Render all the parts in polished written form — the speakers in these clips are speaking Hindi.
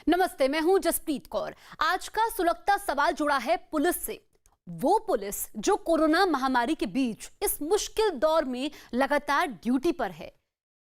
नमस्ते, मैं हूं जसप्रीत कौर। आज का सुलगता सवाल जुड़ा है पुलिस से। वो पुलिस जो कोरोना महामारी के बीच इस मुश्किल दौर में लगातार ड्यूटी पर है।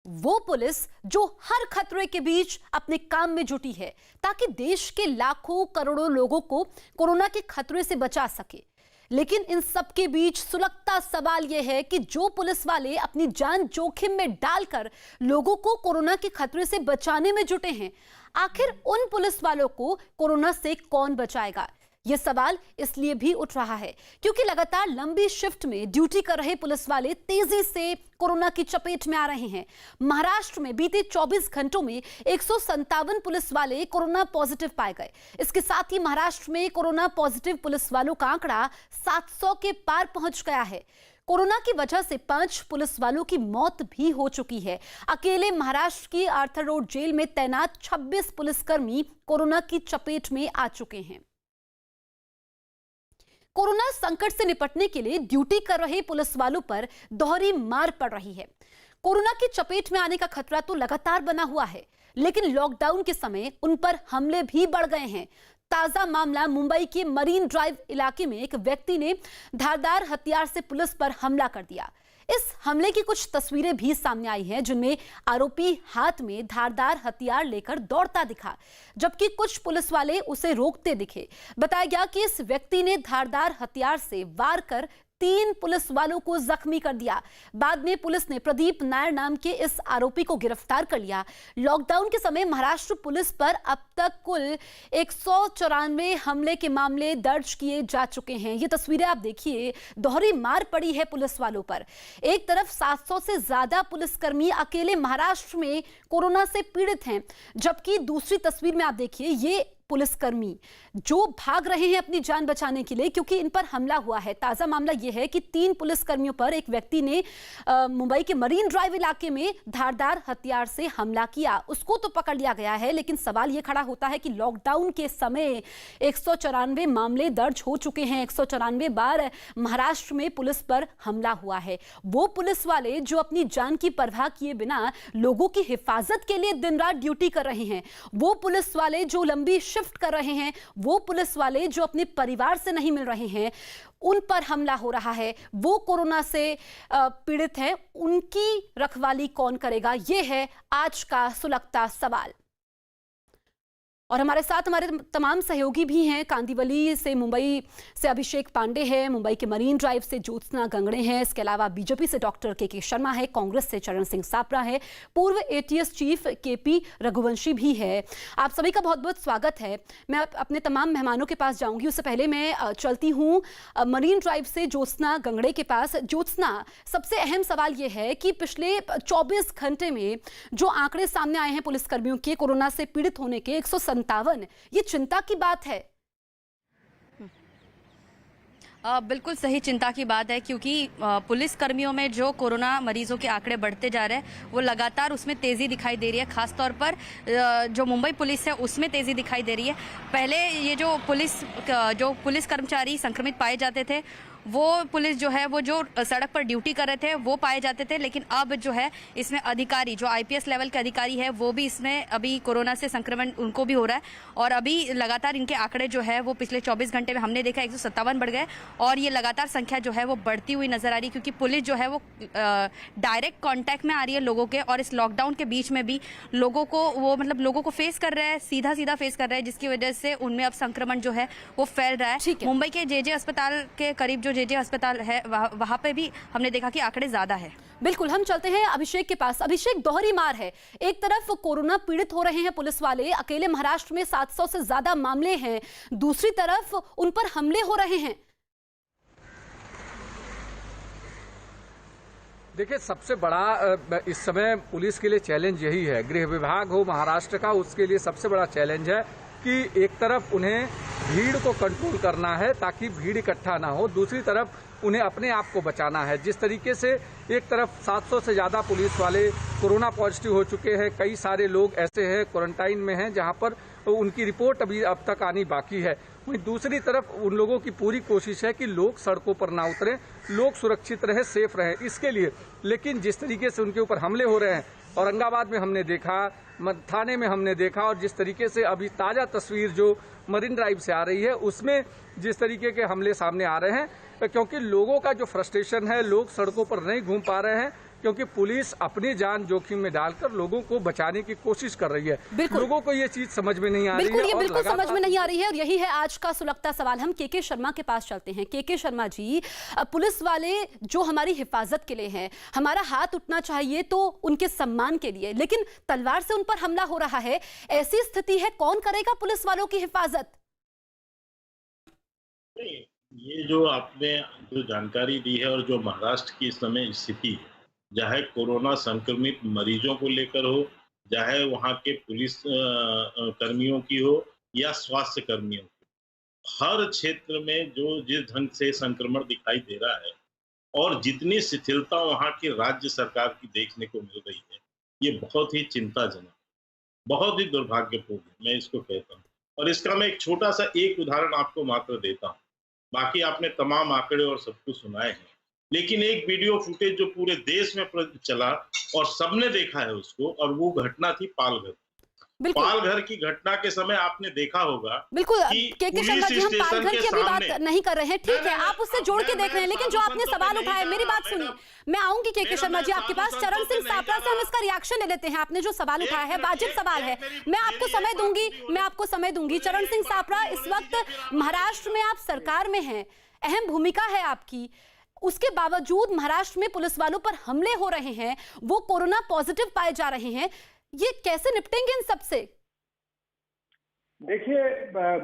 वो पुलिस जो हर खतरे के बीच अपने काम में जुटी है ताकि देश के लाखों करोड़ों लोगों को कोरोना के खतरे से बचा सके। लेकिन इन सब के बीच सुलगता सवाल यह है कि जो पुलिस वाले अपनी जान जोखिम में डालकर लोगों को कोरोना के खतरे से बचाने में जुटे हैं, आखिर उन पुलिस वालों को कोरोना से कौन बचाएगा? यह सवाल इसलिए भी उठ रहा है क्योंकि लगातार लंबी शिफ्ट में ड्यूटी कर रहे पुलिस वाले तेजी से कोरोना की चपेट में आ रहे हैं। महाराष्ट्र में बीते 24 घंटों में 157 पुलिस वाले कोरोना पॉजिटिव पाए गए। इसके साथ ही महाराष्ट्र में कोरोना पॉजिटिव पुलिस वालों का आंकड़ा 700 के पार पहुंच गया है। कोरोना की वजह से 5 पुलिस वालों की मौत भी हो चुकी है। अकेले महाराष्ट्र की आर्थर रोड जेल में तैनात 26 पुलिसकर्मी कोरोना की चपेट में आ चुके हैं। कोरोना संकट से निपटने के लिए ड्यूटी कर रहे पुलिस वालों पर दोहरी मार पड़ रही है। कोरोना की चपेट में आने का खतरा तो लगातार बना हुआ है, लेकिन लॉकडाउन के समय उन पर हमले भी बढ़ गए हैं। ताजा मामला मुंबई के मरीन ड्राइव इलाके में एक व्यक्ति ने धारदार हथियार से पुलिस पर हमला कर दिया। इस हमले की कुछ तस्वीरें भी सामने आई हैं, जिनमें आरोपी हाथ में धारदार हथियार लेकर दौड़ता दिखा, जबकि कुछ पुलिस वाले उसे रोकते दिखे। बताया गया कि इस व्यक्ति ने धारदार हथियार से वार कर 3 पुलिस वालों को जख्मी कर दिया। बाद में पुलिस ने प्रदीप नायर नाम के इस आरोपी को गिरफ्तार कर लिया। लॉकडाउन के समय महाराष्ट्र पुलिस पर अब तक कुल 194 हमले के मामले दर्ज किए जा चुके हैं। ये तस्वीरें आप देखिए, दोहरी मार पड़ी है पुलिस वालों पर। एक तरफ 700 से ज्यादा पुलिसकर्मी अकेले महाराष्ट्र में कोरोना से पीड़ित हैं, जबकि दूसरी तस्वीर में आप देखिए ये पुलिसकर्मी जो भाग रहे हैं अपनी जान बचाने के लिए, क्योंकि इन पर हमला हुआ है। ताजा मामला यह है कि 3 पुलिसकर्मियों पर एक व्यक्ति ने मुंबई के मरीन ड्राइव इलाके में धारदार हथियार से हमला किया। उसको तो पकड़ लिया गया है, लेकिन सवाल यह खड़ा होता है कि लॉकडाउन के समय 194 मामले दर्ज हो चुके हैं। 194 बार महाराष्ट्र में पुलिस पर हमला हुआ है। वो पुलिस वाले जो अपनी जान की परवाह किए बिना लोगों की हिफाजत के लिए दिन रात ड्यूटी कर रहे हैं, वो पुलिस वाले जो लंबी शिफ्ट कर रहे हैं, वो पुलिस वाले जो अपने परिवार से नहीं मिल रहे हैं, उन पर हमला हो रहा है। वो कोरोना से पीड़ित हैं, उनकी रखवाली कौन करेगा? ये है आज का सुलगता सवाल। और हमारे साथ हमारे तमाम सहयोगी भी हैं। कांदिवली से मुंबई से अभिषेक पांडे हैं, मुंबई के मरीन ड्राइव से ज्योत्सना गंगड़े हैं, इसके अलावा बीजेपी से डॉक्टर के शर्मा है, कांग्रेस से चरण सिंह सापरा है, पूर्व एटीएस चीफ केपी रघुवंशी भी है। आप सभी का बहुत बहुत स्वागत है। मैं अपने तमाम मेहमानों के पास जाऊंगी, उससे पहले मैं चलती हूँ मरीन ड्राइव से ज्योत्सना गंगड़े के पास। ज्योत्सना, सबसे अहम सवाल यह है कि पिछले 24 घंटे में जो आंकड़े सामने आए हैं पुलिसकर्मियों के कोरोना से पीड़ित होने के 157, ये चिंता की बात है। बिल्कुल सही चिंता की बात है, क्योंकि पुलिस कर्मियों में जो कोरोना मरीजों के आंकड़े बढ़ते जा रहे हैं वो लगातार उसमें तेज़ी दिखाई दे रही है। खासतौर पर जो मुंबई पुलिस है उसमें तेज़ी दिखाई दे रही है। पहले ये जो पुलिस कर्मचारी संक्रमित पाए जाते थे, वो पुलिस जो है वो जो सड़क पर ड्यूटी कर रहे थे वो पाए जाते थे, लेकिन अब जो है इसमें अधिकारी जो आईपीएस लेवल के अधिकारी है वो भी इसमें अभी कोरोना से संक्रमण उनको भी हो रहा है। और अभी लगातार इनके आंकड़े जो है वो पिछले 24 घंटे में हमने देखा 157 बढ़ गए, और ये लगातार संख्या जो है वो बढ़ती हुई नजर आ रही है, क्योंकि पुलिस जो है वो डायरेक्ट कॉन्टैक्ट में आ रही है लोगों के, और इस लॉकडाउन के बीच में भी लोगों को फेस कर रहा है, सीधा फेस कर रहा है, जिसकी वजह से उनमें अब संक्रमण जो है वो फैल रहा है। मुंबई के जेजे अस्पताल के करीब जो जेजे अस्पताल है वहां पे भी हमने देखा कि आंकड़े ज्यादा है। बिल्कुल, हम चलते हैं अभिषेक के पास। अभिषेक, दोहरी मार है। एक तरफ कोरोना पीड़ित हो रहे हैं पुलिस वाले, अकेले महाराष्ट्र में 700 से ज्यादा मामले हैं, दूसरी तरफ उन पर हमले हो रहे हैं। देखिए, सबसे बड़ा इस समय पुलिस के लिए चैलेंज यही है, गृह विभाग हो महाराष्ट्र का, उसके लिए सबसे बड़ा चैलेंज है कि एक तरफ उन्हें भीड़ को कंट्रोल करना है ताकि भीड़ इकट्ठा ना हो, दूसरी तरफ उन्हें अपने आप को बचाना है। जिस तरीके से एक तरफ 700 से ज़्यादा पुलिस वाले कोरोना पॉजिटिव हो चुके हैं, कई सारे लोग ऐसे हैं क्वारंटाइन में हैं जहां पर उनकी रिपोर्ट अभी अब तक आनी बाकी है। वहीं दूसरी तरफ उन लोगों की पूरी कोशिश है कि लोग सड़कों पर ना उतरें, लोग सुरक्षित रहे, सेफ रहे, इसके लिए। लेकिन जिस तरीके से उनके ऊपर हमले हो रहे हैं, औरंगाबाद में हमने देखा, थाने में हमने देखा, और जिस तरीके से अभी ताजा तस्वीर जो मरीन ड्राइव से आ रही है उसमें जिस तरीके के हमले सामने आ रहे हैं, क्योंकि लोगों का जो फ्रस्ट्रेशन है, लोग सड़कों पर नहीं घूम पा रहे हैं क्योंकि पुलिस अपनी जान जोखिम में डालकर लोगों को बचाने की कोशिश कर रही है। लोगों को ये चीज समझ में नहीं आ रही है। ये बिल्कुल समझ में नहीं आ रही है और यही है आज का सुलगता सवाल। हम के शर्मा के पास चलते हैं। के शर्मा जी, पुलिस वाले जो हमारी हिफाजत के लिए हैं, हमारा हाथ उठना चाहिए तो उनके सम्मान के लिए, लेकिन तलवार से उन पर हमला हो रहा है। ऐसी स्थिति है, कौन करेगा पुलिस वालों की हिफाजत? ये जो आपने जो जानकारी दी है और जो महाराष्ट्र की इस समय स्थिति, चाहे कोरोना संक्रमित मरीजों को लेकर हो, चाहे वहाँ के पुलिस कर्मियों की हो या स्वास्थ्य कर्मियों की, हर क्षेत्र में जो जिस ढंग से संक्रमण दिखाई दे रहा है और जितनी शिथिलता वहाँ की राज्य सरकार की देखने को मिल रही है, ये बहुत ही चिंताजनक, बहुत ही दुर्भाग्यपूर्ण है, मैं इसको कहता हूँ। और इसका मैं एक छोटा सा एक उदाहरण आपको मात्र देता हूँ। बाकी आपने तमाम आंकड़े और सब कुछ सुनाए हैं, लेकिन एक वीडियो फुटेज जो पूरे देश में चला और सबने देखा है उसको, और वो घटना थी पालघर। पालघर की घटना के समय आपने देखा होगा। बिल्कुल, के शर्मा जी, हम पालघर की अभी बात नहीं कर रहे हैं, ठीक है, आप उससे जोड़ के देख रहे हैं, लेकिन जो आपने सवाल उठाया, मेरी बात सुनिए, मैं आऊंगी के शर्मा जी आपके पास। चरण सिंह सापरा से हम इसका रिएक्शन ले लेते हैं। आपने जो सवाल उठाया है वाजिब सवाल है, मैं आपको समय दूंगी। चरण सिंह सापरा, इस वक्त महाराष्ट्र में आप सरकार में हैं, अहम भूमिका है आपकी, उसके बावजूद महाराष्ट्र में पुलिस वालों पर हमले हो रहे हैं, वो कोरोना पॉजिटिव पाए जा रहे हैं, ये कैसे निपटेंगे इन सबसे? देखिए,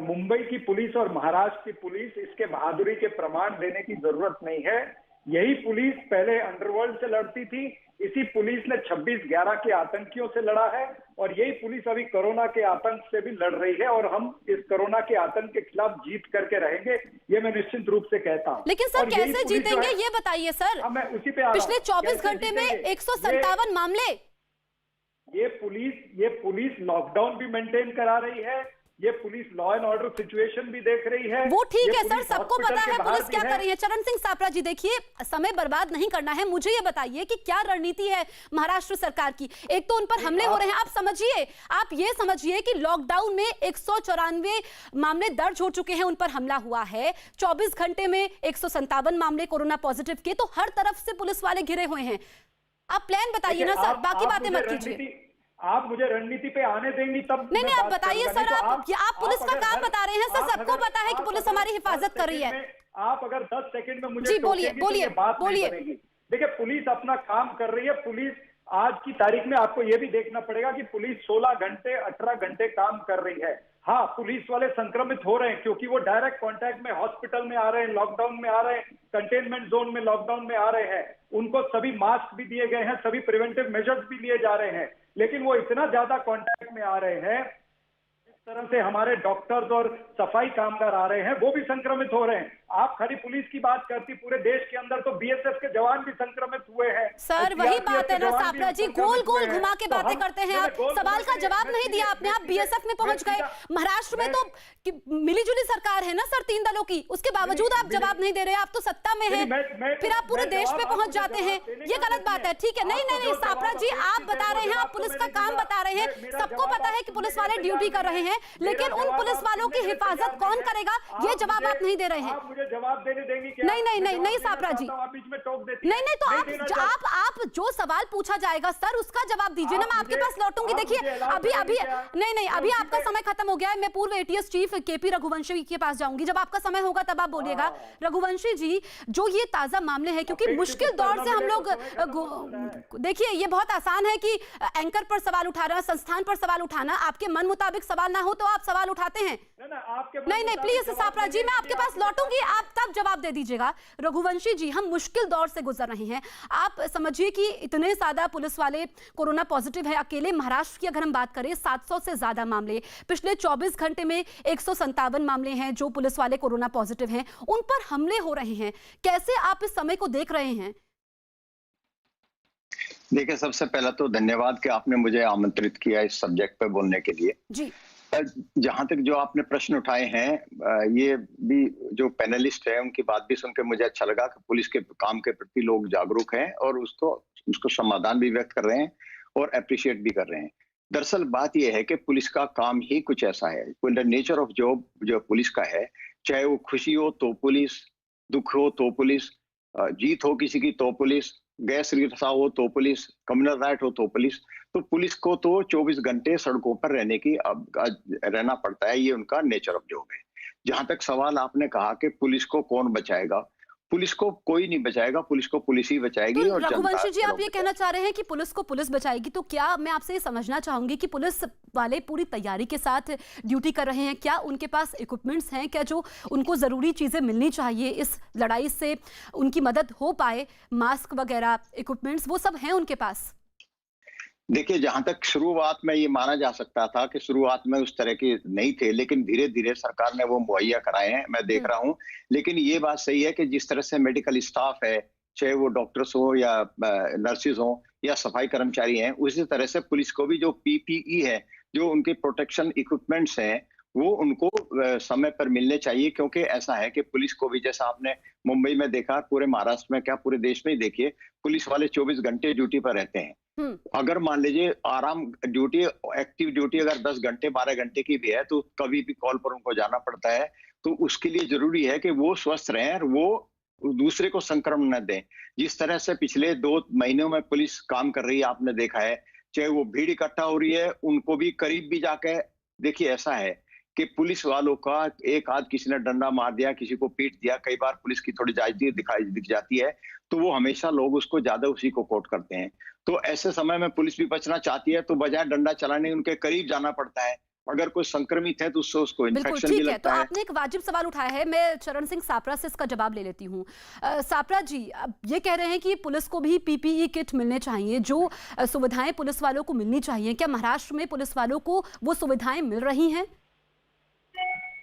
मुंबई की पुलिस और महाराष्ट्र की पुलिस, इसके बहादुरी के प्रमाण देने की जरूरत नहीं है। यही पुलिस पहले अंडरवर्ल्ड से लड़ती थी, इसी पुलिस ने 26/11 के आतंकियों से लड़ा है, और यही पुलिस अभी कोरोना के आतंक से भी लड़ रही है, और हम इस कोरोना के आतंक के खिलाफ जीत करके रहेंगे, ये मैं निश्चित रूप से कहता हूँ। लेकिन सर कैसे जीतेंगे ये बताइए सर। मैं उसी पे पिछले 24 घंटे में 157 मामले। ये पुलिस लॉकडाउन भी मेंटेन करा रही है, ये police law and order situation भी देख रही है। वो ठीक है सर, सबको पता है पुलिस क्या कर रही है। चरण सिंह सापरा जी, देखिए, समय बर्बाद नहीं करना है, मुझे ये बताइए कि क्या रणनीति है महाराष्ट्र सरकार की। एक तो उन पर हमले हो रहे हैं, आप ये समझिए कि लॉकडाउन में 194 मामले दर्ज हो चुके हैं, उन पर हमला हुआ है। 24 घंटे में 157 मामले कोरोना पॉजिटिव के, तो हर तरफ से पुलिस वाले घिरे हुए हैं। आप प्लान बताइए ना सर, बाकी बातें मत कीजिए। आप मुझे रणनीति पे आने देंगी तब। नहीं, आप बताइए सर, आप पुलिस का काम बता रहे हैं सर, सबको पता है कि पुलिस हमारी हिफाजत कर रही है। आप अगर 10 सेकंड में मुझे जी बोलिए। देखिए, पुलिस अपना काम कर रही है। पुलिस आज की तारीख में आपको ये भी देखना पड़ेगा कि पुलिस 16 घंटे 18 घंटे काम कर रही है। हाँ, पुलिस वाले संक्रमित हो रहे हैं क्योंकि वो डायरेक्ट कांटेक्ट में हॉस्पिटल में आ रहे हैं, लॉकडाउन में आ रहे हैं, कंटेनमेंट जोन में लॉकडाउन में आ रहे हैं। उनको सभी मास्क भी दिए गए हैं, सभी प्रिवेंटिव मेजर्स भी लिए जा रहे हैं, लेकिन वो इतना ज्यादा कांटेक्ट में आ रहे हैं, इस तरह से हमारे डॉक्टर्स और सफाई कामगार आ रहे हैं, वो भी संक्रमित हो रहे हैं। आप खाली पुलिस की बात करती, पूरे देश के अंदर तो बीएसएफ के जवान भी संक्रमित हुए हैं। सर वही बात है ना सापरा जी, गोल गोल घुमा के बातें करते हैं आप। सवाल का जवाब नहीं दिया आपने, आप बीएसएफ में पहुंच गए। महाराष्ट्र में तो मिलीजुली सरकार है ना सर, 3 दलों की, उसके बावजूद आप जवाब नहीं दे रहे। आप तो सत्ता में हैं, फिर आप पूरे देश में पहुंच जाते हैं, ये गलत बात है। ठीक है, नहीं सापरा जी, आप बता रहे हैं, आप पुलिस का काम बता रहे हैं, सबको पता है कि पुलिस वाले ड्यूटी कर रहे हैं, लेकिन उन पुलिस वालों की हिफाजत कौन करेगा, ये जवाब आप नहीं दे रहे हैं। मुझे जवाब देने देंगी क्या? नहीं सापरा जी, नहीं तो आप जो सवाल पूछा जाएगा सर उसका जवाब दीजिए ना, मैं आपके पास लौटूंगी। देखिए अभी आपका समय खत्म हो गया है। मैं पूर्व एटीएस चीफ केपी रघुवंशी के पास जाऊंगी, जब आपका समय होगा तब आप बोलिएगा। रघुवंशी जी, जो ये ताजा मामले हैं, क्योंकि मुश्किल दौर से हम लोग, देखिए ये बहुत आसान है कि एंकर पर सवाल उठाना, संस्थान पर सवाल उठाना, आपके मन मुताबिक सवाल ना हो तो आप सवाल उठाते हैं। नहीं प्लीज सापरा जी, मैं आपके पास लौटूंगी, आप तब जवाब दे दीजिएगा। रघुवंशी जी, हम मुश्किल दौर से गुजर रहे हैं। आप समझिए कि इतने ज्यादा पुलिस वाले कोरोना पॉजिटिव है। अकेले महाराष्ट्र की अगर हम बात करें, 700 से ज्यादा मामले, पिछले 24 घंटे में 157 मामले हैं जो पुलिस वाले कोरोना पॉजिटिव हैं, उन पर हमले हो रहे हैं। कैसे आप इस समय को देख रहे हैं? देखिए, सबसे पहला तो धन्यवाद कि आपने मुझे आमंत्रित किया इस सब्जेक्ट पे बोलने के लिए। जी। जहां तक जो आपने प्रश्न उठाए हैं, ये भी जो पैनलिस्ट है उनकी बात भी सुनकर मुझे अच्छा लगा कि पुलिस के काम के प्रति लोग जागरूक हैं और उसको समाधान भी व्यक्त कर रहे हैं और अप्रिशिएट भी कर रहे हैं। दरअसल बात यह है कि पुलिस का काम ही कुछ ऐसा है, नेचर ऑफ जॉब जो पुलिस का है, चाहे वो खुशी हो तो पुलिस, दुख हो तो पुलिस, जीत हो किसी की तो पुलिस, गैस रिसा हो तो पुलिस, कम्युनल राइट हो तो पुलिस को तो 24 घंटे सड़कों पर रहना पड़ता है। ये उनका नेचर ऑफ जॉब है। जहां तक सवाल आपने कहा कि पुलिस को कौन बचाएगा, पुलिस को कोई नहीं बचाएगा, पुलिस को पुलिस ही बचाएगी। तो और रघुवंशी जी, आप ये कहना चाह रहे हैं कि पुलिस को पुलिस बचाएगी, तो क्या मैं आपसे ये समझना चाहूंगी कि पुलिस वाले पूरी तैयारी के साथ ड्यूटी कर रहे हैं? क्या उनके पास इक्विपमेंट्स हैं? क्या जो उनको जरूरी चीजें मिलनी चाहिए इस लड़ाई से उनकी मदद हो पाए, मास्क वगैरह इक्विपमेंट्स वो सब हैं उनके पास? देखिए, जहां तक शुरुआत में ये माना जा सकता था कि शुरुआत में उस तरह के नहीं थे, लेकिन धीरे धीरे सरकार ने वो मुहैया कराए हैं, मैं देख रहा हूं। लेकिन ये बात सही है कि जिस तरह से मेडिकल स्टाफ है, चाहे वो डॉक्टर्स हो या नर्सिस हो या सफाई कर्मचारी हैं, उसी तरह से पुलिस को भी जो पीपीई है, जो उनके प्रोटेक्शन इक्विपमेंट्स हैं, वो उनको समय पर मिलने चाहिए। क्योंकि ऐसा है कि पुलिस को भी, जैसा आपने मुंबई में देखा, पूरे महाराष्ट्र में क्या पूरे देश में ही देखिए, पुलिस वाले 24 घंटे ड्यूटी पर रहते हैं। अगर मान लीजिए आराम ड्यूटी, एक्टिव ड्यूटी अगर 10 घंटे 12 घंटे की भी है, तो कभी भी कॉल पर उनको जाना पड़ता है। तो उसके लिए जरूरी है कि वो स्वस्थ रहें और वो दूसरे को संक्रमण न दें। जिस तरह से पिछले 2 महीनों में पुलिस काम कर रही है, आपने देखा है, चाहे वो भीड़ इकट्ठा हो रही है, उनको भी करीब भी जाके देखिए। ऐसा है कि पुलिस वालों का एक आध किसी ने डंडा मार दिया, किसी को पीट दिया, कई बार पुलिस की थोड़ी जायजी दिख जाती है, तो वो हमेशा लोग उसको ज्यादा उसी को कोट करते हैं। तो ऐसे समय में पुलिस भी बचना चाहती है, तो बजाय डंडा चलाने उनके करीब जाना पड़ता है। अगर कोई संक्रमित है तो उससे उसको इन्फेक्शन भी लगता है। तो आपने एक वाजिब सवाल उठाया है, मैं चरण सिंह सापरा से इसका जवाब ले लेती हूँ। सापरा जी, अब ये कह रहे हैं कि पुलिस को भी पीपीई किट मिलने चाहिए, जो सुविधाएं पुलिस वालों को मिलनी चाहिए। क्या महाराष्ट्र में पुलिस वालों को वो सुविधाएं मिल रही हैं?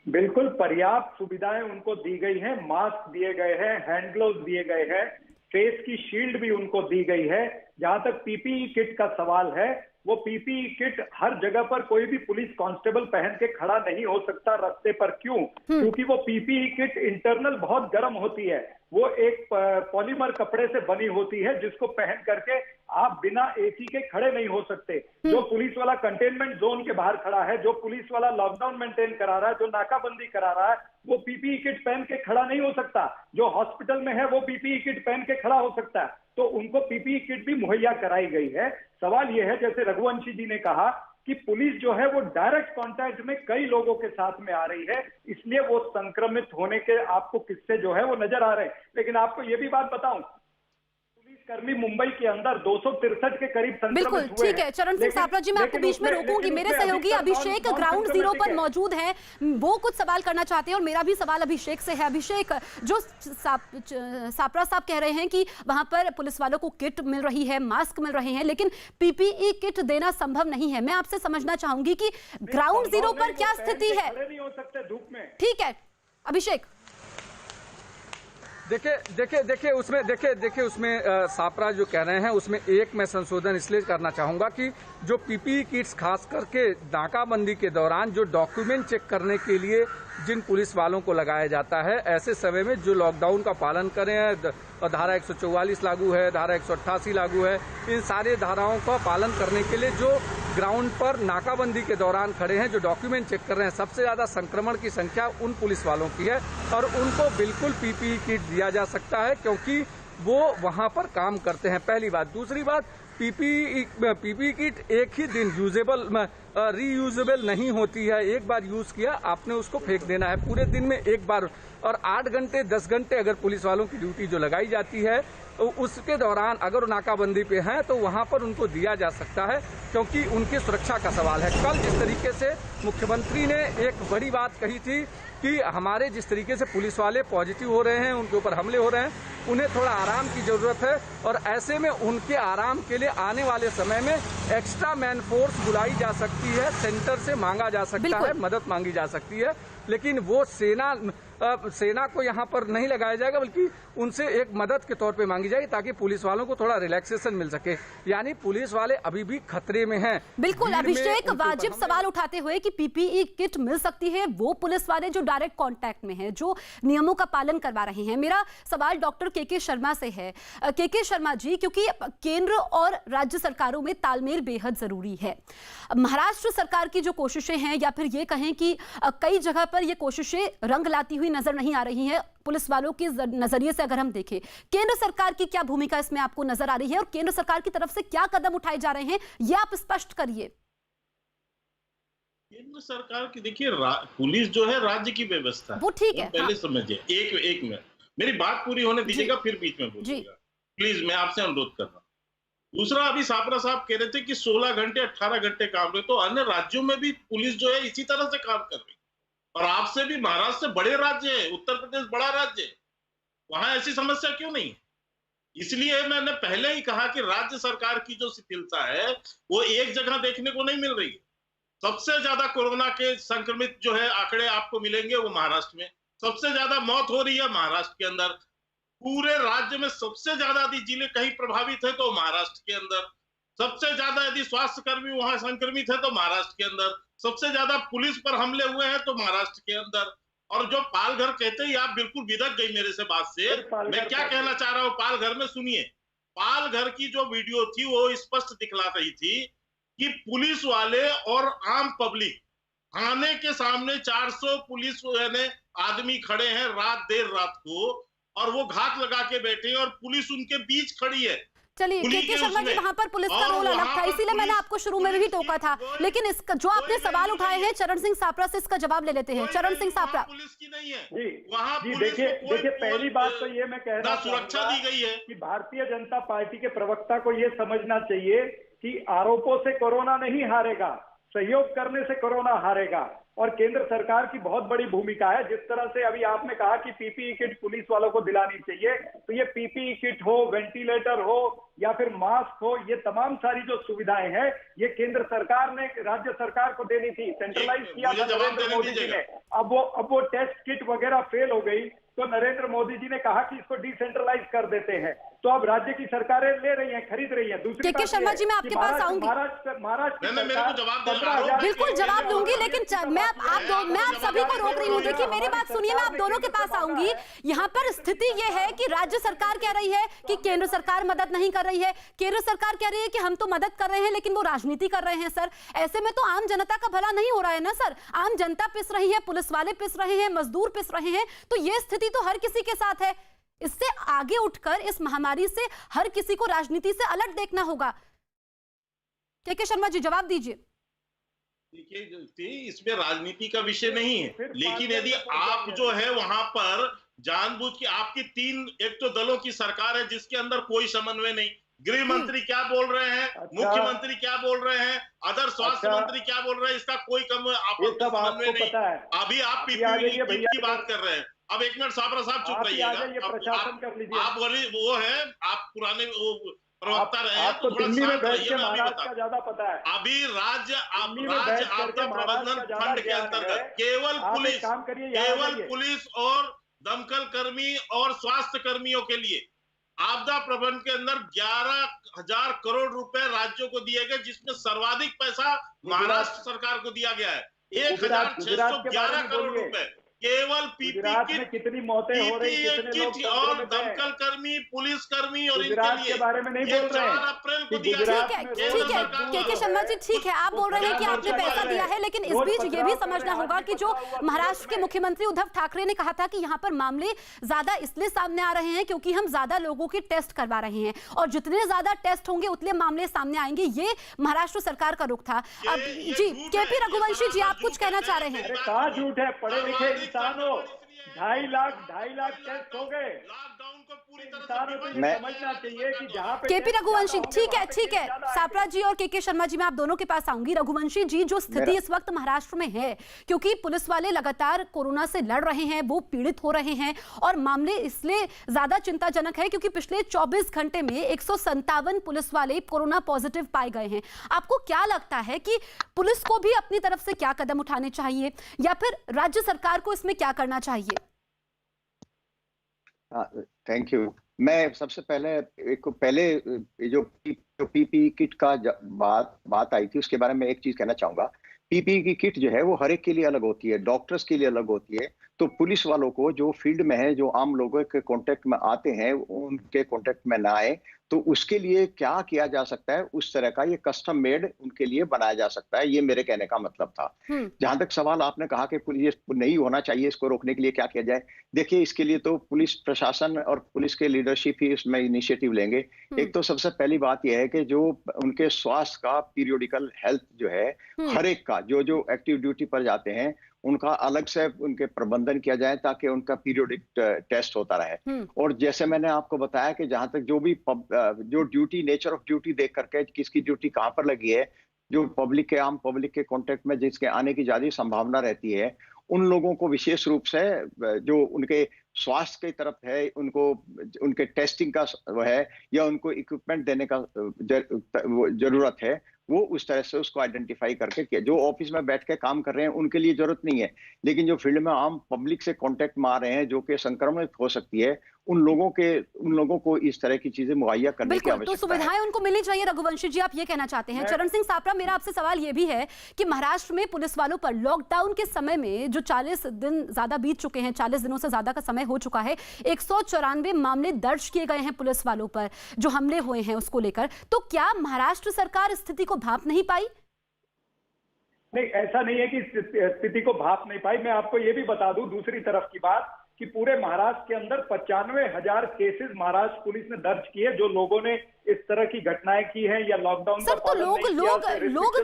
बिल्कुल पर्याप्त सुविधाएं उनको दी गई हैं, मास्क दिए गए हैं, हैंड ग्लोव्स दिए गए हैं, फेस की शील्ड भी उनको दी गई है। जहां तक पीपीई किट का सवाल है, वो पीपीई किट हर जगह पर कोई भी पुलिस कांस्टेबल पहन के खड़ा नहीं हो सकता रास्ते पर। क्यों? क्योंकि वो पीपीई किट इंटरनल बहुत गर्म होती है। वो एक पॉलीमर कपड़े से बनी होती है, जिसको पहन करके आप बिना एसी के खड़े नहीं हो सकते। जो पुलिस वाला कंटेनमेंट जोन के बाहर खड़ा है, जो पुलिस वाला लॉकडाउन मेंटेन करा रहा है, जो नाकाबंदी करा रहा है, वो पीपीई किट पहन के खड़ा नहीं हो सकता। जो हॉस्पिटल में है वो पीपीई किट पहन के खड़ा हो सकता है। तो उनको पीपीई किट भी मुहैया कराई गई है। सवाल यह है, जैसे रघुवंशी जी ने कहा, कि पुलिस जो है वो डायरेक्ट कांटेक्ट में कई लोगों के साथ में आ रही है, इसलिए वो संक्रमित होने के आपको किस्से जो है वो नजर आ रहे हैं। लेकिन आपको ये भी बात बताऊं, पुलिसकर्मी मुंबई के अंदर 263 के करीब संक्रमित हुए। बिल्कुल ठीक है चरण सिंह सापरा जी, मैं आपको बीच में रोकूंगी। मेरे सहयोगी अभिषेक ग्राउंड जीरो पर मौजूद हैं, वो कुछ सवाल करना चाहते हैं और मेरा भी सवाल अभिषेक से है। अभिषेक, जो सापरा साहब कह रहे हैं कि वहां पर पुलिस वालों को किट मिल रही है, मास्क मिल रहे हैं, लेकिन पीपीई किट देना संभव नहीं है। मैं आपसे समझना चाहूंगी कि ग्राउंड जीरो पर क्या स्थिति है। नहीं हो सकते धूप में। ठीक है अभिषेक। देखिए उसमें सापरा जो कह रहे हैं उसमें एक मैं संशोधन इसलिए करना चाहूंगा कि जो पीपीई किट्स खास करके नाकाबंदी के दौरान जो डॉक्यूमेंट चेक करने के लिए जिन पुलिस वालों को लगाया जाता है, ऐसे समय में जो लॉकडाउन का पालन करें, धारा 144 लागू है, धारा 188 लागू है, इन सारे धाराओं का पालन करने के लिए जो ग्राउंड पर नाकाबंदी के दौरान खड़े हैं, जो डॉक्यूमेंट चेक कर रहे हैं, सबसे ज्यादा संक्रमण की संख्या उन पुलिस वालों की है और उनको बिल्कुल पीपीई किट दिया जा सकता है क्योंकि वो वहां पर काम करते हैं। पहली बात। दूसरी बात, पीपीई किट एक ही दिन रीयूजेबल नहीं होती है। एक बार यूज किया आपने उसको फेंक देना है, पूरे दिन में एक बार। और 8 घंटे 10 घंटे अगर पुलिस वालों की ड्यूटी जो लगाई जाती है, तो उसके दौरान अगर नाकाबंदी पे हैं तो वहां पर उनको दिया जा सकता है क्योंकि उनकी सुरक्षा का सवाल है। कल जिस तरीके से मुख्यमंत्री ने एक बड़ी बात कही थी कि हमारे जिस तरीके से पुलिस वाले पॉजिटिव हो रहे हैं, उनके ऊपर हमले हो रहे हैं, उन्हें थोड़ा आराम की जरूरत है और ऐसे में उनके आराम के लिए आने वाले समय में एक्स्ट्रा मैन फोर्स बुलाई जा सकती है, सेंटर से मांगा जा सकता है, मदद मांगी जा सकती है। लेकिन वो सेना को यहाँ पर नहीं लगाया जाएगा, बल्कि उनसे एक मदद के तौर पे मांगी जाएगी ताकि पुलिस वालों को थोड़ा रिलैक्सेशन मिल सके। यानी पुलिस वाले अभी भी खतरे में हैं। बिल्कुल अभिषेक, वाजिब सवाल उठाते हुए कि पीपीई किट मिल सकती है वो पुलिस वाले जो डायरेक्ट कांटेक्ट में हैं, जो नियमों का पालन करवा रहे हैं। मेरा सवाल डॉक्टर के शर्मा से है। के शर्मा जी, क्योंकि केंद्र और राज्य सरकारों में तालमेल बेहद जरूरी है। महाराष्ट्र सरकार की जो कोशिशें हैं, या फिर ये कहें कि कई जगह पर ये कोशिशें रंग लाती हुई नजर नहीं आ रही हैं पुलिस वालों के नजरिए से अगर हम देखें, केंद्र सरकार की क्या भूमिका इसमें आपको नजर आ रही है और केंद्र सरकार की तरफ से क्या कदम उठाए जा रहे हैं, ये आप स्पष्ट करिए। केंद्र सरकार की देखिए, पुलिस जो है राज्य की व्यवस्था, वो ठीक है, पहले समझिए। एक मिनट मेरी बात पूरी होने दीजिएगा, फिर बीच में बोलिएगा प्लीज, मैं आपसे अनुरोध कर रहा हूँ। दूसरा, अभी सापरा साहब कह रहे थे कि 16 घंटे 18 घंटे काम रहे, तो अन्य राज्यों में भी पुलिस जो है इसी तरह से काम कर रही है। और आपसे भी महाराष्ट्र से बड़े राज्य है, उत्तर प्रदेश बड़ा राज्य है, वहां ऐसी समस्या क्यों नहीं? इसलिए मैंने पहले ही कहा कि राज्य सरकार की जो शिथिलता है वो एक जगह देखने को नहीं मिल रही है। सबसे ज्यादा कोरोना के संक्रमित जो है आंकड़े आपको मिलेंगे वो महाराष्ट्र में। सबसे ज्यादा मौत हो रही है महाराष्ट्र के अंदर। पूरे राज्य में सबसे ज्यादा यदि जिले कहीं प्रभावित है तो महाराष्ट्र के अंदर। सबसे ज्यादा यदि स्वास्थ्य कर्मी वहां संक्रमित है तो महाराष्ट्र के अंदर। सबसे ज्यादा पुलिस पर हमले हुए हैं तो महाराष्ट्र के अंदर। और जो पालघर कहते ही आप बिल्कुल बिदक गई मेरे से बात से। मैं क्या कहना चाह रहा हूँ पालघर में, सुनिए। पालघर की जो वीडियो थी वो स्पष्ट दिखला रही थी कि पुलिस वाले और आम पब्लिक थाने के सामने 400 पुलिस आदमी खड़े हैं देर रात को, और वो घात लगा के बैठे हैं और पुलिस उनके बीच खड़ी है। चलिए के शर्मा जी, वहां पर पुलिस का रोल अलग था, इसीलिए मैंने आपको शुरू में भी टोका था। लेकिन इसका जो आपने सवाल उठाए हैं चरण सिंह सापरा से, इसका जवाब ले लेते हैं। चरण सिंह सापरा, पुलिस की नहीं है वहाँ। देखिए पहली बात तो ये मैं कह रहा हूँ, सुरक्षा दी गई है कि भारतीय जनता पार्टी के प्रवक्ता को ये समझना चाहिए कि आरोपों से कोरोना नहीं हारेगा, सहयोग करने से कोरोना हारेगा। और केंद्र सरकार की बहुत बड़ी भूमिका है। जिस तरह से अभी आपने कहा कि पीपीई किट पुलिस वालों को दिलानी चाहिए, तो ये पीपीई किट हो, वेंटिलेटर हो या फिर मास्क हो, ये तमाम सारी जो सुविधाएं हैं ये केंद्र सरकार ने राज्य सरकार को देनी थी। सेंट्रलाइज किया था नरेंद्र मोदी जी ने। अब वो टेस्ट किट वगैरह फेल हो गई तो नरेंद्र मोदी जी ने कहा कि इसको डिसेंट्रलाइज कर देते हैं। तो अब राज्य की सरकारें ले रही हैं, खरीद रही हैं। दूसरी के शर्मा जी, मैं आपके पास आऊंगी। महाराष्ट्र बिल्कुल जवाब दूंगी, लेकिन मैं आप सभी को रोक रही हूँ। देखिए मेरी बात सुनिए, मैं आप दोनों के पास आऊंगी। यहाँ पर स्थिति ये है कि राज्य सरकार कह रही है कि केंद्र सरकार मदद नहीं कर रही है, केंद्र सरकार कह रही है कि हम तो मदद कर रहे हैं लेकिन वो राजनीति कर रहे हैं। सर, ऐसे में तो आम जनता का भला नहीं हो रहा है ना सर। आम जनता पिस रही है, पुलिस वाले पिस रहे हैं, मजदूर पिस रहे हैं, तो ये स्थिति तो हर किसी के साथ है। इससे आगे उठकर इस महामारी से हर किसी को राजनीति से अलग देखना होगा। के शर्मा जी, जवाब दीजिए। देखिए, इसमें राजनीति का विषय नहीं है, लेकिन यदि आप जो है वहां पर जानबूझ के आपकी एक तो दलों की सरकार है जिसके अंदर कोई समन्वय नहीं। गृह मंत्री क्या बोल रहे हैं, मुख्यमंत्री क्या बोल रहे हैं, अदर स्वास्थ्य मंत्री क्या बोल रहे हैं, इसका कोई समन्वय नहीं। अभी आप पीपीई की बात कर रहे हैं। अब एक मिनट साबरा साहब चुप रहिएगा। आप वो है, आप पुराने प्रवक्ता रहे हैं, आपको दिल्ली में बैठ के महाराष्ट्र का ज्यादा पता है। अभी राज्य आपदा प्रबंधन फंड के अंतर्गत केवल पुलिस और दमकल कर्मी और स्वास्थ्य कर्मियों के लिए आपदा प्रबंधन के अंदर 11,000 करोड़ रुपए राज्यों को दिए गए, जिसमें सर्वाधिक पैसा महाराष्ट्र सरकार को दिया गया है। 1,611 करोड़ रुपए केवल पीपीई में कितनी मौतें हो रही हैं, कितने लोग और दमकल कर्मी, पुलिस कर्मी और इनके लिए के बारे में नहीं बोल रहे हैं। 4 अप्रैल को दिया। ठीक है शर्मा जी, ठीक है, आप बोल रहे हैं कि आपने पैसा दिया है, लेकिन इस बीच ये भी समझना होगा कि जो महाराष्ट्र के मुख्यमंत्री उद्धव ठाकरे ने कहा था कि यहाँ पर मामले ज्यादा इसलिए सामने आ रहे हैं क्योंकि हम ज्यादा लोगों के टेस्ट करवा रहे हैं, और जितने ज्यादा टेस्ट होंगे उतने मामले सामने आएंगे। ये महाराष्ट्र सरकार का रुख था। अब जी केपी रघुवंशी जी, आप कुछ कहना चाह रहे हैं? कहाँ झूठ है, पढ़े लिखे इंसान हो, 2.5 लाख टेस्ट हो गए। लॉकडाउन को पूरी तरह इंसानों को ये मैं- समझना चाहिए कि जहाँ पे केपी टेस्ट रघुवंशी, ज्यादा होंगे, ठीक है वहाँ पे ठीक है, केस ज्यादा सापरा आएंगे। जी और के शर्मा जी, मैं आप दोनों के पास आऊंगी। रघुवंशी जी, जो स्थिति इस वक्त महाराष्ट्र में है, क्योंकि पुलिस वाले लगातार कोरोना से लड़ रहे हैं, वो पीड़ित हो रहे हैं, और मामले इसलिए ज्यादा चिंताजनक है क्योंकि पिछले 24 घंटे में 157 पुलिस वाले कोरोना पॉजिटिव पाए गए हैं। आपको क्या लगता है कि पुलिस को भी अपनी तरफ से क्या कदम उठाने चाहिए, या फिर राज्य सरकार को इसमें क्या करना चाहिए? Thank you. मैं सबसे पहले जो पीपीई किट का बात आई थी, उसके बारे में एक चीज कहना चाहूंगा। पीपीई की किट जो है वो हर एक के लिए अलग होती है, डॉक्टर्स के लिए अलग होती है। तो पुलिस वालों को जो फील्ड में है, जो आम लोगों के कांटेक्ट में आते हैं, उनके कांटेक्ट में ना आए, तो उसके लिए क्या किया जा सकता है, उस तरह का ये कस्टम मेड उनके लिए बनाया जा सकता है। ये मेरे कहने का मतलब था। जहां तक सवाल आपने कहा कि पुलिस नहीं होना चाहिए, इसको रोकने के लिए क्या किया जाए, देखिए इसके लिए तो पुलिस प्रशासन और पुलिस के लीडरशिप ही इसमें इनिशिएटिव लेंगे। एक तो सबसे पहली बात यह है कि जो उनके स्वास्थ्य का पीरियोडिकल हेल्थ जो है, हर एक का जो एक्टिव ड्यूटी पर जाते हैं, उनका अलग से उनके प्रबंधन किया जाए ताकि उनका पीरियोडिक टेस्ट होता रहे। और जैसे मैंने आपको बताया कि जहां तक जो ड्यूटी, नेचर ऑफ ड्यूटी देख करके किसकी ड्यूटी कहाँ पर लगी है, जो आम पब्लिक के कांटेक्ट में जिसके आने की ज्यादा संभावना रहती है, उन लोगों को विशेष रूप से जो उनके स्वास्थ्य की तरफ है, उनको उनके टेस्टिंग का है या उनको इक्विपमेंट देने का जरूरत है, वो उस तरह से उसको आइडेंटिफाई करके किया। जो ऑफिस में बैठ के काम कर रहे हैं उनके लिए जरूरत नहीं है, लेकिन जो फील्ड में आम पब्लिक से कांटेक्ट में आ रहे हैं, जो कि संक्रमित हो सकती है, उन लोगों को इस तरह की चीजें मुहैया करने की आवश्यकता है। तो सुविधाएं उनको मिलनी चाहिए। रघुवंशी जी, आप ये कहना चाहते हैं। चरण सिंह सापरा, मेरा आपसे सवाल ये भी है कि महाराष्ट्र में पुलिस वालों पर लॉकडाउन के समय में जो 40 दिन ज्यादा बीत चुके हैं, 40 दिनों से ज्यादा का समय हो चुका है, 194 मामले दर्ज किए गए हैं पुलिस वालों पर, जो हमले हुए हैं उसको लेकर, तो क्या महाराष्ट्र सरकार स्थिति को भांप नहीं पाई? नहीं, ऐसा नहीं है कि स्थिति को भाप नहीं पाई। मैं आपको ये भी बता दूं दूसरी तरफ की बात कि पूरे महाराष्ट्र के अंदर 95,000 केसेस महाराष्ट्र पुलिस ने दर्ज किए, जो लोगों ने इस तरह की घटनाएं की हैं या लॉकडाउन का सर, तो लोग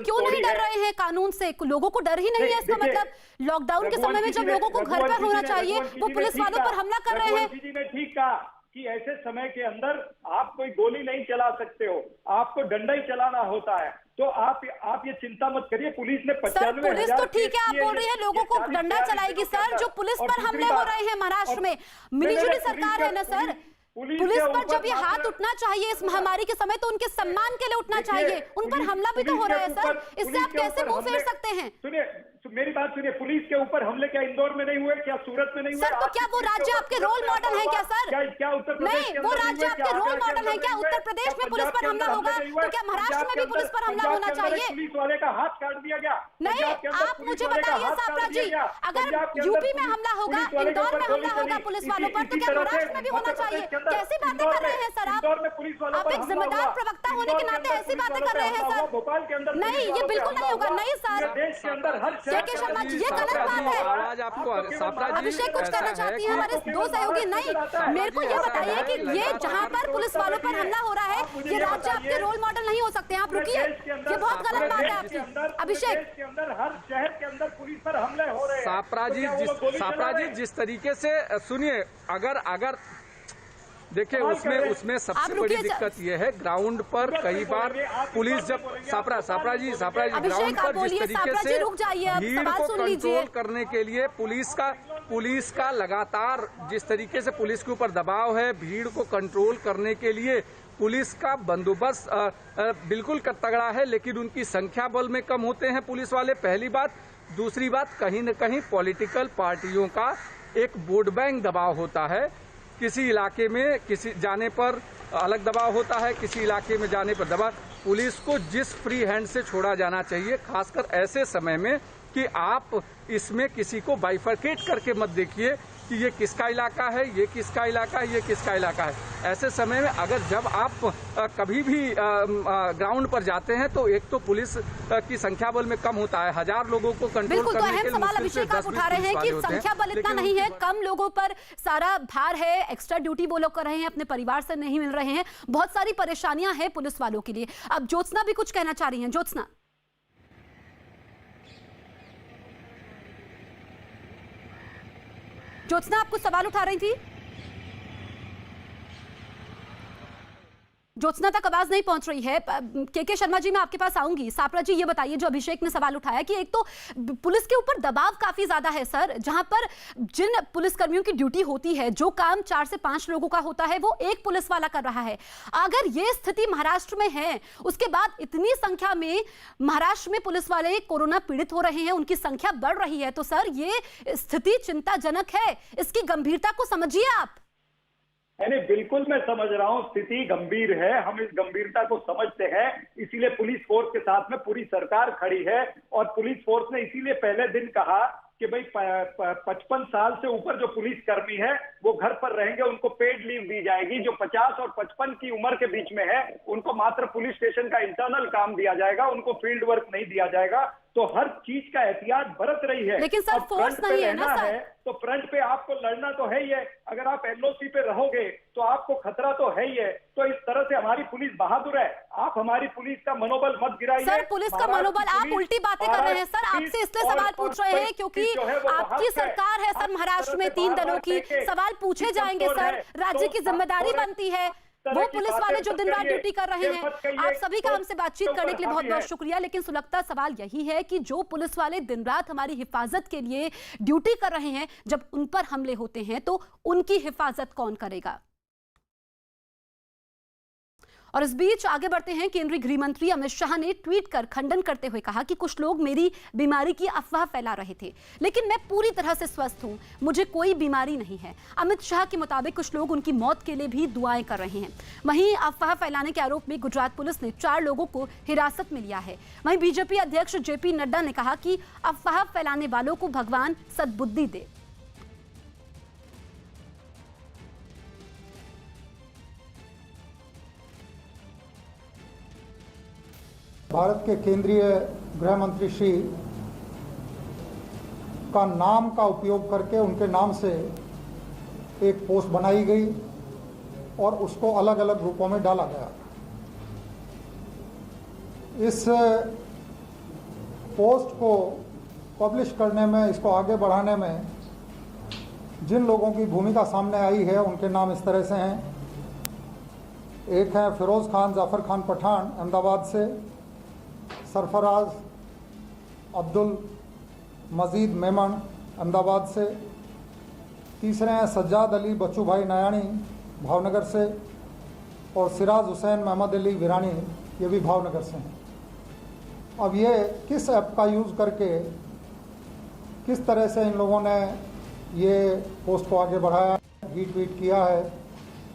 क्यों नहीं डर रहे हैं कानून से? लोगों को डर ही नहीं है इसका मतलब? लॉकडाउन के समय में जब लोगों को घर पर होना चाहिए, वो पुलिस वालों पर हमला कर रहे हैं। रघुवंशी जी ने ठीक कहा कि ऐसे समय के अंदर आप कोई गोली नहीं चला सकते हो, आपको डंडा ही चलाना होता है। तो आप ये चिंता मत करिए। पुलिस ने 95,000 पुलिस तो ठीक है, आप बोल रही है लोगों को डंडा चलाएगी। सर, जो पुलिस पर हमले हो रहे हैं महाराष्ट्र में, मिलीजुली सरकार है ना सर, पुलिस पर जब ये हाथ उठना चाहिए इस महामारी के समय, तो उनके सम्मान के लिए उठना चाहिए। उन पर हमला भी तो हो रहा है सर, इससे आप कैसे मुंह फेर सकते हैं? सुनिए, मेरी बात सुनिए। पुलिस के ऊपर हमले क्या इंदौर में नहीं हुए, क्या सूरत में नहीं हुए? सर, तो क्या वो राज्य आपके रोल मॉडल है क्या सर? क्या उत्तर प्रदेश नहीं, वो राज्य आपके रोल मॉडल है क्या? उत्तर प्रदेश में पुलिस पर हमला होगा, तो क्या महाराष्ट्र में भी पुलिस पर हमला होना चाहिए? पुलिस वाले का हाथ काट दिया गया। नहीं, आप मुझे बताइए सापरा जी, अगर यूपी में हमला होगा, इंदौर में हमला होगा पुलिस वालों पर, तो क्या महाराष्ट्र में भी होना चाहिए? कैसी बातें कर रहे हैं सर आप? आप एक जिम्मेदार प्रवक्ता होने के नाते ऐसी बातें कर रहे हैं सर। भोपाल के अंदर नहीं, ये बिल्कुल नहीं होगा। नहीं सर, देश के अंदर हर के शर्मा जी, ये गलत बात है। आवाज आपको सापरा जी, अभिषेक कुछ कहना चाहती हैं हमारे दो सहयोगी? नहीं, मेरे को ये बताइए कि ये जहां पर पुलिस वालों पर हमला हो रहा है, ये राज्य आपके रोल मॉडल नहीं हो सकते हैं। आप रुकिए, ये बहुत गलत बात है आपकी। अभिषेक के अंदर हर शहर के अंदर पुलिस पर हमले हो रहे हैं। सापरा जी जिस तरीके से सुनिए, अगर देखिए उसमें सबसे बड़ी दिक्कत यह है, ग्राउंड पर कई बार पुलिस जब सापरा जी ग्राउंड पर जिस तरीके से भीड़ को कंट्रोल करने के लिए पुलिस का लगातार जिस तरीके से पुलिस के ऊपर दबाव है, भीड़ को कंट्रोल करने के लिए पुलिस का बंदोबस्त बिल्कुल तगड़ा है, लेकिन उनकी संख्या बल में कम होते हैं पुलिस वाले, पहली बात। दूसरी बात, कहीं न कहीं पॉलिटिकल पार्टियों का एक वोट बैंक दबाव होता है। किसी इलाके में किसी जाने पर अलग दबाव होता है, किसी इलाके में जाने पर दबाव। पुलिस को जिस फ्री हैंड से छोड़ा जाना चाहिए, खासकर ऐसे समय में, कि आप इसमें किसी को बाइफरकेट करके मत देखिए कि ये किसका इलाका है, ये किसका इलाका है, ये किसका इलाका है। ऐसे समय में अगर जब आप कभी भी ग्राउंड पर जाते हैं तो एक तो पुलिस की संख्या बल में कम होता है, 1000 लोगों को कंट्रोल करने के लिए। अहम सवाल अभिषेक आप उठा रहे हैं कि संख्या बल इतना नहीं है, कम लोगों पर सारा भार है, एक्स्ट्रा ड्यूटी वो लोग कर रहे हैं, अपने परिवार से नहीं मिल रहे हैं, बहुत सारी परेशानियां हैं पुलिस वालों के लिए। अब ज्योत्सना भी कुछ कहना चाह रही हैं। ज्योत्सना ज्योत्सना आपको सवाल उठा रही थी। ज्योत्सना तक आवाज नहीं पहुंच रही है। के शर्मा जी, मैं आपके पास आऊंगी। सापरा जी, ये बताइए, जो अभिषेक ने सवाल उठाया कि एक तो पुलिस के ऊपर दबाव काफी ज्यादा है सर, जहां पर जिन पुलिसकर्मियों की ड्यूटी होती है, जो काम 4 से 5 लोगों का होता है, वो एक पुलिस वाला कर रहा है। अगर ये स्थिति महाराष्ट्र में है, उसके बाद इतनी संख्या में महाराष्ट्र में पुलिस वाले कोरोना पीड़ित हो रहे हैं, उनकी संख्या बढ़ रही है, तो सर ये स्थिति चिंताजनक है। इसकी गंभीरता को समझिए आप। नहीं, बिल्कुल मैं समझ रहा हूँ, स्थिति गंभीर है, हम इस गंभीरता को समझते हैं, इसीलिए पुलिस फोर्स के साथ में पूरी सरकार खड़ी है। और पुलिस फोर्स ने इसीलिए पहले दिन कहा कि भाई 55 साल से ऊपर जो पुलिस कर्मी है वो घर पर रहेंगे, उनको पेड लीव दी जाएगी। जो 50 और 55 की उम्र के बीच में है, उनको मात्र पुलिस स्टेशन का इंटरनल काम दिया जाएगा, उनको फील्ड वर्क नहीं दिया जाएगा। तो हर चीज का एहतियात बरत रही है। लेकिन सर फोर्स नहीं है ना सर। तो फ्रंट पे आपको लड़ना तो है ही है। अगर आप एलओसी पे रहोगे तो आपको खतरा तो है ही है। तो इस तरह से हमारी पुलिस बहादुर है। आप हमारी पुलिस का मनोबल मत गिराइए। सर पुलिस का मनोबल, आप उल्टी बातें कर रहे हैं सर। आपसे इसलिए सवाल पूछ रहे हैं क्योंकि आपकी सरकार है सर महाराष्ट्र में 3 दलों की। सवाल पूछे जाएंगे सर, राज्य की जिम्मेदारी बनती है। वो पुलिस वाले जो दिन रात ड्यूटी कर रहे हैं, आप सभी का हमसे बातचीत करने के लिए बहुत बहुत शुक्रिया। लेकिन सुलगता सवाल यही है कि जो पुलिस वाले दिन रात हमारी हिफाजत के लिए ड्यूटी कर रहे हैं, जब उन पर हमले होते हैं तो उनकी हिफाजत कौन करेगा? और इस बीच आगे बढ़ते हैं। केंद्रीय गृह मंत्री अमित शाह ने ट्वीट कर खंडन करते हुए कहा कि कुछ लोग मेरी बीमारी की अफवाह फैला रहे थे, लेकिन मैं पूरी तरह से स्वस्थ हूं, मुझे कोई बीमारी नहीं है। अमित शाह के मुताबिक कुछ लोग उनकी मौत के लिए भी दुआएं कर रहे हैं। वहीं अफवाह फैलाने के आरोप में गुजरात पुलिस ने 4 लोगों को हिरासत में लिया है। वहीं बीजेपी अध्यक्ष जेपी नड्डा ने कहा कि अफवाह फैलाने वालों को भगवान सद्बुद्धि दे। भारत के केंद्रीय गृह मंत्री श्री का नाम का उपयोग करके उनके नाम से एक पोस्ट बनाई गई और उसको अलग अलग रूपों में डाला गया। इस पोस्ट को पब्लिश करने में, इसको आगे बढ़ाने में जिन लोगों की भूमिका सामने आई है, उनके नाम इस तरह से हैं। एक है फिरोज खान जाफर खान पठान, अहमदाबाद से। सरफराज अब्दुल मजीद मेमन, अहमदाबाद से। तीसरे हैं सज्जाद अली बच्चू भाई नयानी, भावनगर से। और सिराज हुसैन मोहम्मद अली विरानी, ये भी भावनगर से हैं। अब ये किस ऐप का यूज़ करके किस तरह से इन लोगों ने ये पोस्ट को आगे बढ़ाया, रीट्वीट किया है,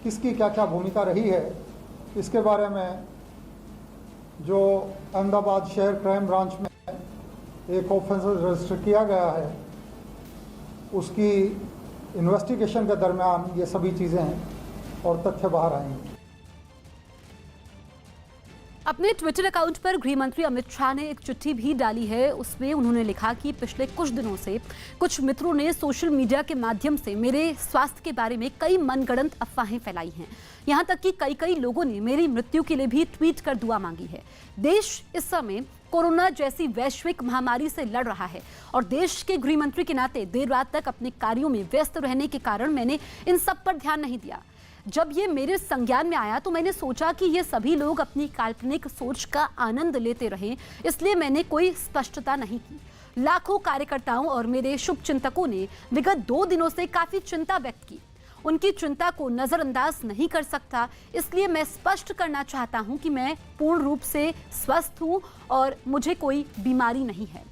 किसकी क्या क्या भूमिका रही है, इसके बारे में जो अहमदाबाद शहर क्राइम ब्रांच में एक ऑफेंस रजिस्टर किया गया है, उसकी इन्वेस्टिगेशन के दरमियान ये सभी चीज़ें और तथ्य बाहर आएंगे। अपने ट्विटर अकाउंट पर गृह मंत्री अमित शाह ने एक चिट्ठी भी डाली है। उसमें उन्होंने लिखा कि पिछले कुछ दिनों से कुछ मित्रों ने सोशल मीडिया के माध्यम से मेरे स्वास्थ्य के बारे में कई मनगढ़ंत अफवाहें फैलाई हैं। यहाँ तक कि कई लोगों ने मेरी मृत्यु के लिए भी ट्वीट कर दुआ मांगी है। देश इस समय कोरोना जैसी वैश्विक महामारी से लड़ रहा है और देश के गृह मंत्री के नाते देर रात तक अपने कार्यों में व्यस्त रहने के कारण मैंने इन सब पर ध्यान नहीं दिया। जब ये मेरे संज्ञान में आया तो मैंने सोचा कि ये सभी लोग अपनी काल्पनिक सोच का आनंद लेते रहें, इसलिए मैंने कोई स्पष्टता नहीं की। लाखों कार्यकर्ताओं और मेरे शुभचिंतकों ने विगत 2 दिनों से काफी चिंता व्यक्त की। उनकी चिंता को नजरअंदाज नहीं कर सकता, इसलिए मैं स्पष्ट करना चाहता हूं कि मैं पूर्ण रूप से स्वस्थ हूं और मुझे कोई बीमारी नहीं है।